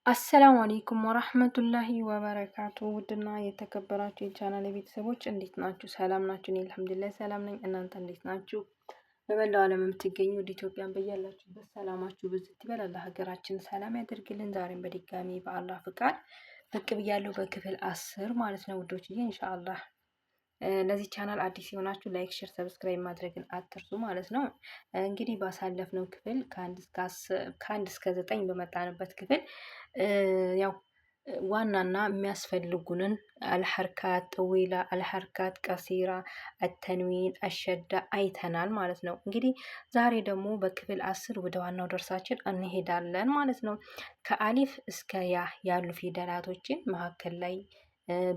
አሰላሙ አለይኩም ወራህመቱላሂ ወበረካቱ። ውድና የተከበራችሁ የቻናል ቤተሰቦች እንዴት ናችሁ? ሰላም ናችሁ? እኔ አልሐምዱሊላህ ሰላም ነኝ። እናንተ እንዴት ናችሁ? በመላው ዓለም የምትገኙ ወደ ኢትዮጵያን በያላችሁበት ሰላማችሁ ብዝት ይበል። አላህ ሀገራችን ሰላም ያደርግልን። ዛሬም በድጋሚ በአላህ ፍቃድ ብቅ ብያለሁ በክፍል 10 ማለት ነው ውዶችዬ ኢንሻአላህ። ለዚህ ቻናል አዲስ የሆናችሁ ላይክ፣ ሼር፣ ሰብስክራይብ ማድረግን አትርሱ ማለት ነው። እንግዲህ ባሳለፍነው ክፍል ከአንድ እስከ 9 በመጣንበት ክፍል ያው ዋናና የሚያስፈልጉንን አልሐርካት ጠዊላ፣ አልሐርካት ቀሲራ፣ አተንዊን፣ አሸዳ አይተናል ማለት ነው። እንግዲህ ዛሬ ደግሞ በክፍል 10 ወደ ዋናው ደርሳችን እንሄዳለን ማለት ነው። ከአሊፍ እስከ ያ ያሉ ፊደላቶችን መካከል ላይ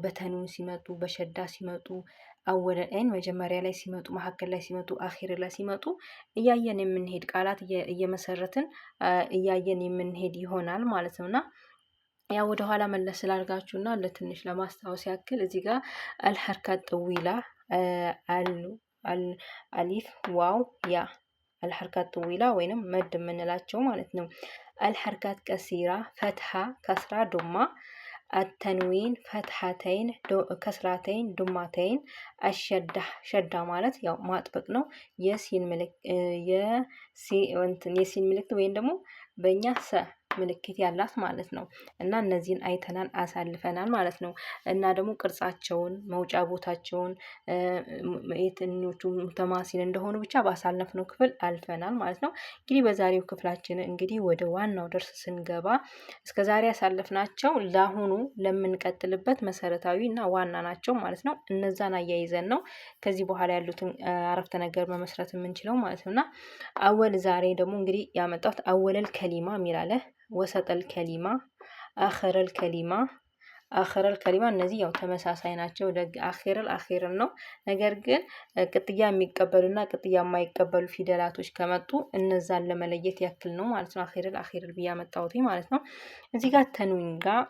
በተንዊን ሲመጡ፣ በሸዳ ሲመጡ፣ አወለል መጀመሪያ ላይ ሲመጡ፣ መካከል ላይ ሲመጡ፣ አኺር ላይ ሲመጡ እያየን የምንሄድ ቃላት እየመሰረትን እያየን የምንሄድ ይሆናል ማለት ነውና ያው ወደ ኋላ መለስ ስላልጋችሁና ለትንሽ ለማስታወስ ያክል እዚህ ጋር አልሐርካት ጠዊላ አሊፍ ዋው ያ አልሐርካት ጠዊላ ወይንም መድ የምንላቸው ማለት ነው። አልሐርካት ቀሲራ ፈትሃ ከስራ ዶማ አተንዊን ፈትሐተይን ከስራተይን ዱማተይን አሸዳ ሸዳ ማለት ያው ማጥበቅ ነው። የሲን ምልክት ወይም ደግሞ በእኛ ሰ ምልክት ያላት ማለት ነው። እና እነዚህን አይተናል አሳልፈናል ማለት ነው። እና ደግሞ ቅርጻቸውን መውጫ ቦታቸውን የትኞቹ ተማሲል እንደሆኑ ብቻ ባሳለፍነው ክፍል አልፈናል ማለት ነው። እንግዲህ በዛሬው ክፍላችን እንግዲህ ወደ ዋናው ደርስ ስንገባ እስከ ዛሬ ያሳለፍናቸው ለአሁኑ ለምንቀጥልበት መሰረታዊ እና ዋና ናቸው ማለት ነው። እነዛን አያይዘን ነው ከዚህ በኋላ ያሉትን አረፍተ ነገር መመስረት የምንችለው ማለት ነው። እና አወል ዛሬ ደግሞ እንግዲህ ያመጣሁት አወለል ከሊማ የሚላለ ወሰጠል ከሊማ አኸረል ከሊማ አኸረል ከሊማ እነዚህ ያው ተመሳሳይ ናቸው። ደግ አኺረል ነው። ነገር ግን ቅጥያ የሚቀበሉና ቅጥያ የማይቀበሉ ፊደላቶች ከመጡ እነዛን ለመለየት ያክል ነው ማለት ነው። አኺረል ብዬ አመጣሁት ማለት ነው። እዚህ ጋር ተንዊን ጋር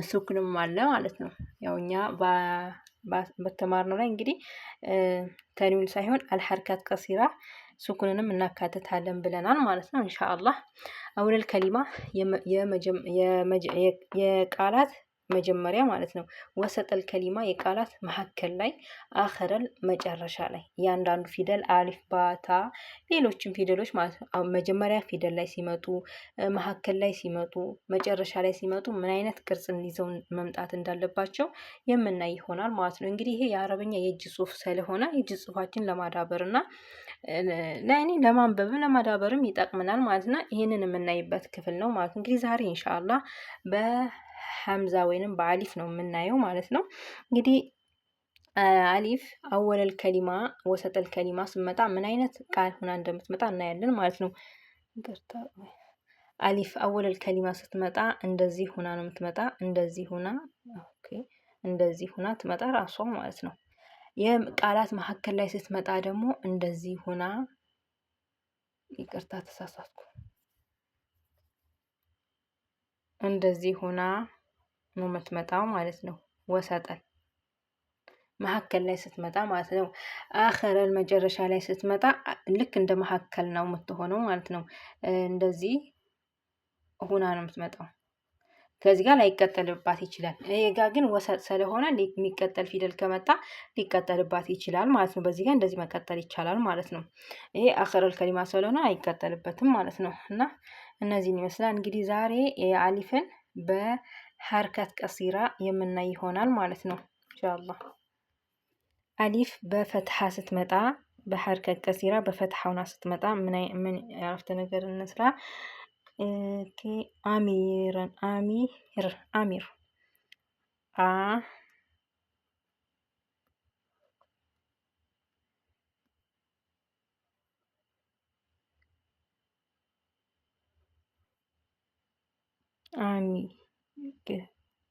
ሱኩንም አለ ማለት ነው። ያው እኛ በተማርነው ላይ እንግዲህ ተንዊን ሳይሆን አልሐርካት ቀሲራ ሱኩንንም እናካትታለን ብለናል ማለት ነው። ኢንሻአላህ አውለል ከሊማ የቃላት መጀመሪያ ማለት ነው። ወሰጠል ከሊማ የቃላት መካከል ላይ፣ አኸረል መጨረሻ ላይ እያንዳንዱ ፊደል አሊፍ ባታ ሌሎችም ፊደሎች ማለት ነው መጀመሪያ ፊደል ላይ ሲመጡ፣ መካከል ላይ ሲመጡ፣ መጨረሻ ላይ ሲመጡ ምን አይነት ቅርጽ ይዘው መምጣት እንዳለባቸው የምናይ ይሆናል ማለት ነው። እንግዲህ ይሄ የአረበኛ የእጅ ጽሁፍ ስለሆነ የእጅ ጽሁፋችን ለማዳበር እና ለእኔ ለማንበብም ለማዳበርም ይጠቅመናል ማለት ነው። ይሄንን የምናይበት ክፍል ነው ማለት ነው። እንግዲህ ዛሬ ኢንሻአላህ በሐምዛ ወይንም በአሊፍ ነው የምናየው ማለት ነው። እንግዲህ አሊፍ አወለል ከሊማ ወሰጠል ከሊማ ስመጣ ምን አይነት ቃል ሆና እንደምትመጣ እናያለን ማለት ነው። አሊፍ አወለል ከሊማ ስትመጣ እንደዚህ ሆና ነው የምትመጣ። እንደዚህ ሆና ኦኬ፣ እንደዚህ ሆና ትመጣ ራሷ ማለት ነው። የቃላት መካከል ላይ ስትመጣ ደግሞ እንደዚህ ሆና፣ ይቅርታ ተሳሳትኩ፣ እንደዚህ ሆና ነው የምትመጣው ማለት ነው። ወሰጠል መካከል ላይ ስትመጣ ማለት ነው። አኸረል መጨረሻ ላይ ስትመጣ ልክ እንደ መካከል ነው የምትሆነው ማለት ነው። እንደዚህ ሆና ነው የምትመጣው። ከዚህ ጋር ላይቀጠልባት ይችላል። ይሄ ጋር ግን ወሰጥ ስለሆነ የሚቀጠል ፊደል ከመጣ ሊቀጠልባት ይችላል ማለት ነው። በዚህ ጋር እንደዚህ መቀጠል ይቻላል ማለት ነው። ይሄ አኸረል ከሊማ ስለሆነ አይቀጠልበትም ማለት ነው። እና እነዚህን ይመስላል እንግዲህ ዛሬ የአሊፍን በሐርካት ቀሲራ የምናይ ይሆናል ማለት ነው ኢንሻአላህ። አሊፍ በፈትሐ ስትመጣ በሐርካት ቀሲራ በፈትሐ ሆና ስትመጣ ምን ያረፍተ ነገር እንስራ? አሚርን አሚር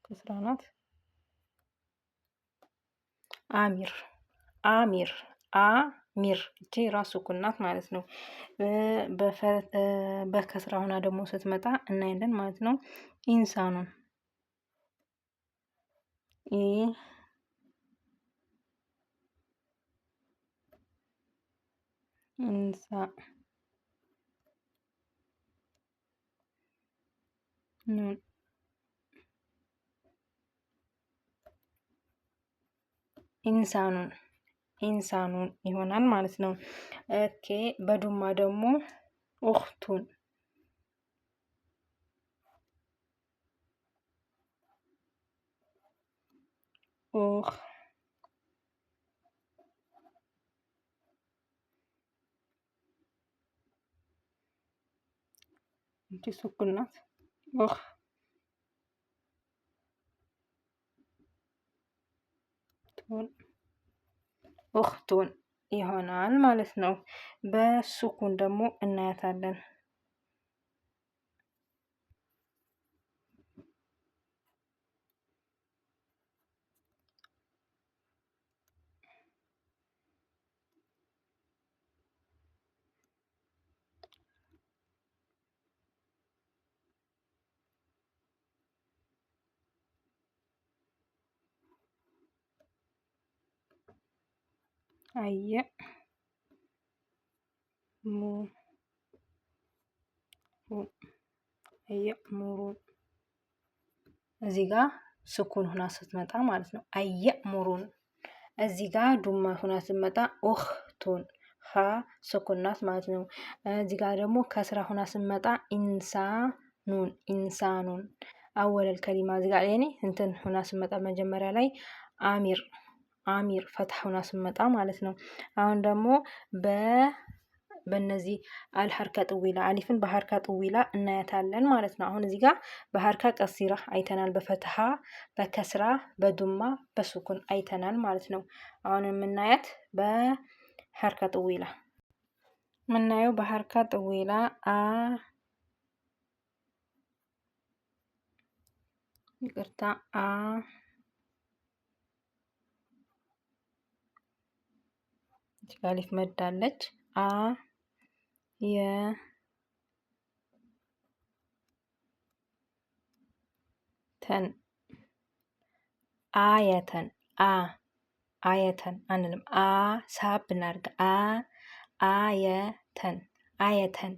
ከስራ ናት። አሚር አሚር እቺ ራሱ ኩናት ማለት ነው። በከስራ ሆና ደግሞ ስትመጣ እናያለን ማለት ነው። ኢንሳኑን ኢንሳ ኑን ኢንሳኑን ኢንሳኑን ይሆናል ማለት ነው። ኦኬ በዱማ ደግሞ ኡኽቱን ኡኽ እንጂ ሱኩን ናት። ኡኽቱን ይሆናል ማለት ነው። በሱኩን ደግሞ እናያታለን። አየ ሙሩን እዚህ ጋር ስኩን ሁና ስትመጣ ማለት ነው። አየእሙሩን እዚህ ጋር ዱማ ሁና ስትመጣ ኡኽቱን ሀ ስኩን ናት ማለት ነው። እዚህ ጋር ደግሞ ከስራ ሁና ስትመጣ ኢንሳኑን ኢንሳኑን አወለል ከሊማ እዚህ ጋር ያኔ እንትን ሁና ስትመጣ መጀመሪያ ላይ አሚር ፈትሐ ሁና ስትመጣ ማለት ነው። አሁን ደግሞ በእነዚህ አልሐርካ ጥዊላ አሊፍን በሐርካ ጥዊላ እናያታለን ማለት ነው። አሁን እዚህ ጋር በሐርካ ቀሲራ አይተናል፣ በፈትሐ በከስራ በዱማ በሱኩን አይተናል ማለት ነው። አሁን የምናያት በሐርካ ጥዊላ የምናየው በሐርካ ጥዊላ ይቅርታ አሊፍ መዳለች አየተን አየተን አንልም። ሳብ እናድርግ። አየተን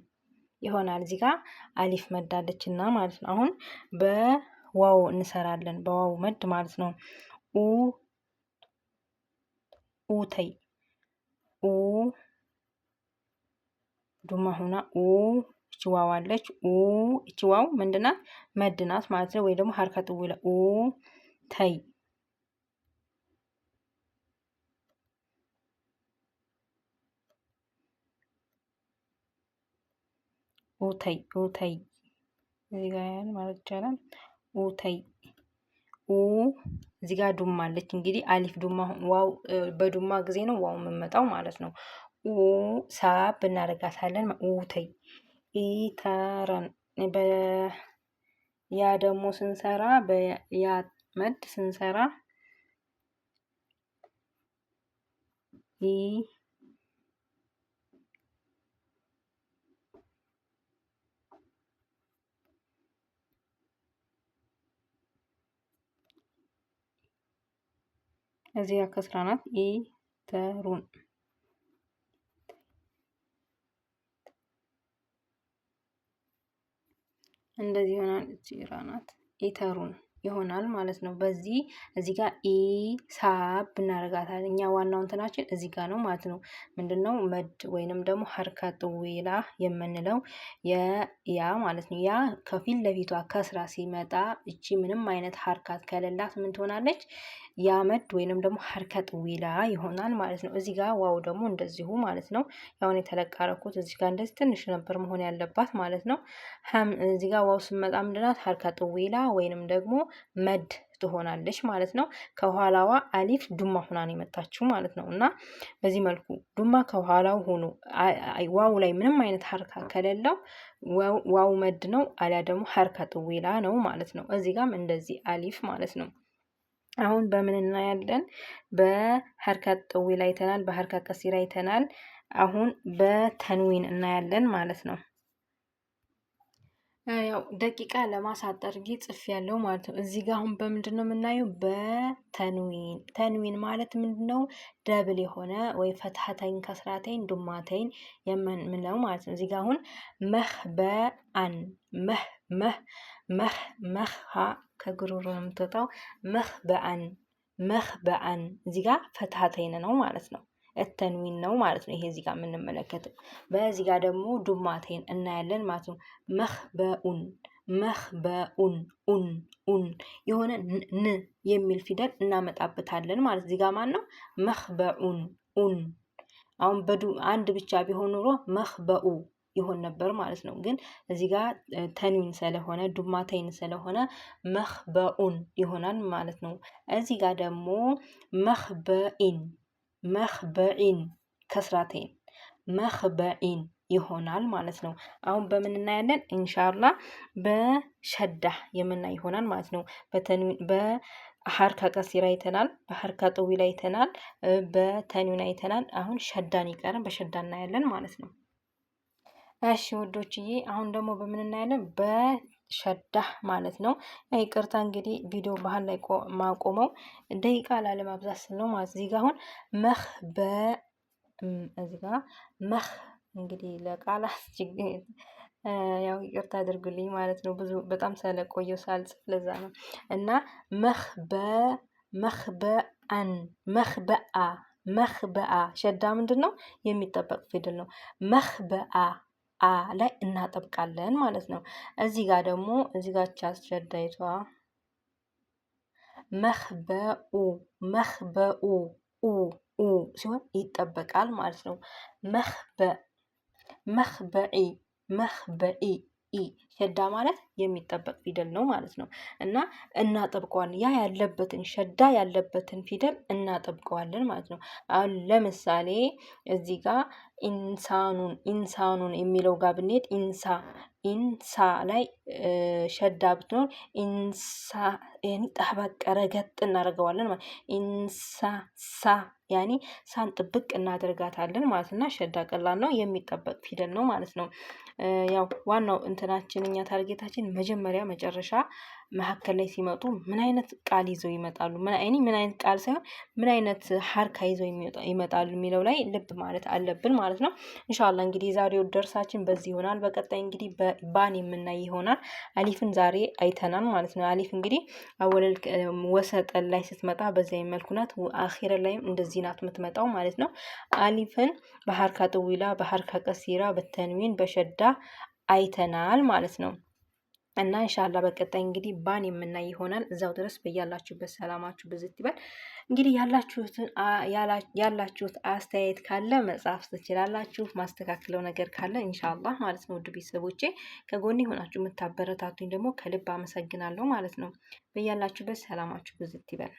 ይሆናል። እዚህ ጋር አሊፍ መዳለች እና ማለት ነው። አሁን በዋው እንሰራለን። በዋው መድ ማለት ነው። ኡተይ ዱማ ሁና እቺ ዋው አለች። እቺ ዋው ምንድናት? መድናት ማለት ነው። ወይ ደግሞ ሐርካ ጥዊላ ተይ ኡተይ እዚህ ጋር ያን ማለት ይቻላል። ኡተይ እዚህ ጋር ዱማ አለች። እንግዲህ አሊፍ ዱማ ዋው በዱማ ጊዜ ነው ዋው የምመጣው ማለት ነው። ሳብ እናደርጋታለን። ኡተይ ኢተረን ያ ደግሞ ስንሰራ በያ መድ ስንሰራ እዚህ ጋር ከስራ ናት። ኢተሩን እንደዚህ ይሆናል። እዚህ ናት ኢተሩን ይሆናል ማለት ነው። እዚህ ጋር ሳብ እናደርጋታለን። እኛ ዋናው እንትናችን እዚህ ጋር ነው ማለት ነው። ምንድነው መድ ወይንም ደግሞ ሐርካ ጥዊላ የምንለው ያ ማለት ነው። ያ ከፊት ለፊቷ ከስራ ሲመጣ እቺ ምንም አይነት ሐርካት ከሌላት ምን ትሆናለች? ያ መድ ወይንም ደግሞ ሐርካ ጥዊላ ይሆናል ማለት ነው። እዚህ ጋር ዋው ደግሞ እንደዚሁ ማለት ነው። ያውን የተለቃረኩት እዚህ ጋር እንደዚህ ትንሽ ነበር መሆን ያለባት ማለት ነው። እዚህ ጋር ዋው ስመጣ ምንድናት? ሐርካ ጥዊላ ወይንም ደግሞ መድ ትሆናለች ማለት ነው። ከኋላዋ አሊፍ ዱማ ሁና ነው የመጣችው ማለት ነው። እና በዚህ መልኩ ዱማ ከኋላው ሆኖ ዋው ላይ ምንም አይነት ሐርካ ከሌለው ዋው መድ ነው፣ አሊያ ደግሞ ሐርካ ጥዊላ ነው ማለት ነው። እዚህ ጋርም እንደዚህ አሊፍ ማለት ነው። አሁን በምን እናያለን? በሐርካ ጥዊላ አይተናል፣ በሐርካ ቀሲራ አይተናል። አሁን በተንዊን እናያለን ማለት ነው። ያው ደቂቃ ለማሳጠር ጽፍ ያለው ማለት ነው። እዚህ ጋር አሁን በምንድን ነው የምናየው? በተንዊን ተንዊን ማለት ምንድነው? ደብል የሆነ ወይ ፈትሐተይን ከስራተይን ዱማተይን የምንለው ማለት ነው። እዚህ ጋር አሁን መህበአን መህ ሀ ከጉሮሮ ነው የምትወጣው። መኽበአን እዚህ ጋር ፈትሐተይን ነው ማለት ነው። ተንዊን ነው ማለት ነው። ይሄ እዚህ ጋር የምንመለከተው በዚህ ጋር ደግሞ ዱማቴን እናያለን ማለት ነው። መኽበኡን ኡን የሆነ ን የሚል ፊደል እናመጣበታለን ማለት እዚህ ጋር ማን ነው መኽበኡን ኡን። አሁን አንድ ብቻ ቢሆን ኑሮ መኽበኡ ይሆን ነበር ማለት ነው። ግን እዚህ ጋር ተንዊን ስለሆነ ዱማተይን ስለሆነ መኽበኡን ይሆናል ማለት ነው። እዚህ ጋር ደግሞ መኽበኢን ከስራቴን መኽበኢን ይሆናል ማለት ነው። አሁን በምን እናያለን? ኢንሻአላህ በሸዳ የምናይ ይሆናል ማለት ነው። በሐርካ ቀሲራ አይተናል፣ በሐርካ ጠዊላ አይተናል፣ በተንዊን አይተናል። አሁን ሸዳን ይቀረን፣ በሸዳ እናያለን ማለት ነው። እሺ ውዶችዬ አሁን ደግሞ በምን እናያለን? በሸዳ ማለት ነው። ይቅርታ እንግዲህ ቪዲዮ ባህል ላይ ማቆመው ደቂቃ ላለማብዛት ስል ነው ማለት እዚህ ጋር አሁን እዚህ ጋር እንግዲህ ለቃላት ያው ይቅርታ አድርጉልኝ ማለት ነው። ብዙ በጣም ስለቆየው ሳልጽፍ ለዛ ነው። እና መኽበአ ሸዳ ምንድን ነው? የሚጠበቅ ፊደል ነው። መኽበአ ላይ እናጠብቃለን ማለት ነው። እዚህ ጋር ደግሞ እዚህ ጋር ሸዳይቷ መኽበኡ ሲሆን ይጠበቃል ማለት ነው። መኽበኢ ሸዳ ማለት የሚጠበቅ ፊደል ነው ማለት ነው። እና እናጠብቀዋለን ያ ያለበትን ሸዳ ያለበትን ፊደል እናጠብቀዋለን ማለት ነው። አሁን ለምሳሌ እዚህ ጋር ኢንሳኑን የሚለው ጋር ብንሄድ ኢንሳ ላይ ሸዳ ብትኖር ኢንሳ ጠበቅ ረገጥ እናደርገዋለን ማለት ኢንሳ ያኔ ሳን ጥብቅ እናደርጋታለን ማለት እና ሸዳ ቀላል ነው የሚጠበቅ ፊደል ነው ማለት ነው። ያው ዋናው እንትናችን እኛ ታርጌታችን መጀመሪያ መጨረሻ መካከል ላይ ሲመጡ ምን አይነት ቃል ይዘው ይመጣሉ፣ ምን አይነት ቃል ሳይሆን ምን አይነት ሐርካ ይዘው ይመጣሉ የሚለው ላይ ልብ ማለት አለብን ማለት ነው። ኢንሻአላህ እንግዲህ የዛሬው ደርሳችን በዚህ ይሆናል። በቀጣይ እንግዲህ ባን የምናይ ይሆናል። አሊፍን ዛሬ አይተናል ማለት ነው። አሊፍ እንግዲህ አወለል ወሰጠን ላይ ስትመጣ በዚያ መልኩ ናት። አኺረ ላይም እንደዚህ ናት የምትመጣው ማለት ነው። አሊፍን በሐርካ ጠዊላ፣ በሐርካ ቀሲራ፣ በተንዊን፣ በሸዳ አይተናል ማለት ነው። እና ኢንሻአላህ በቀጣይ እንግዲህ ባን የምናይ ይሆናል። እዛው ድረስ በያላችሁበት ሰላማችሁ ብዝት ይበል። እንግዲህ ያላችሁት አስተያየት ካለ መጻፍ ትችላላችሁ። ማስተካከለው ነገር ካለ ኢንሻአላህ ማለት ነው። ውድ ቤተሰቦቼ ከጎኔ ሆናችሁ የምታበረታቱኝ ደግሞ ከልብ አመሰግናለሁ ማለት ነው። በያላችሁበት ሰላማችሁ ብዝት ይበል።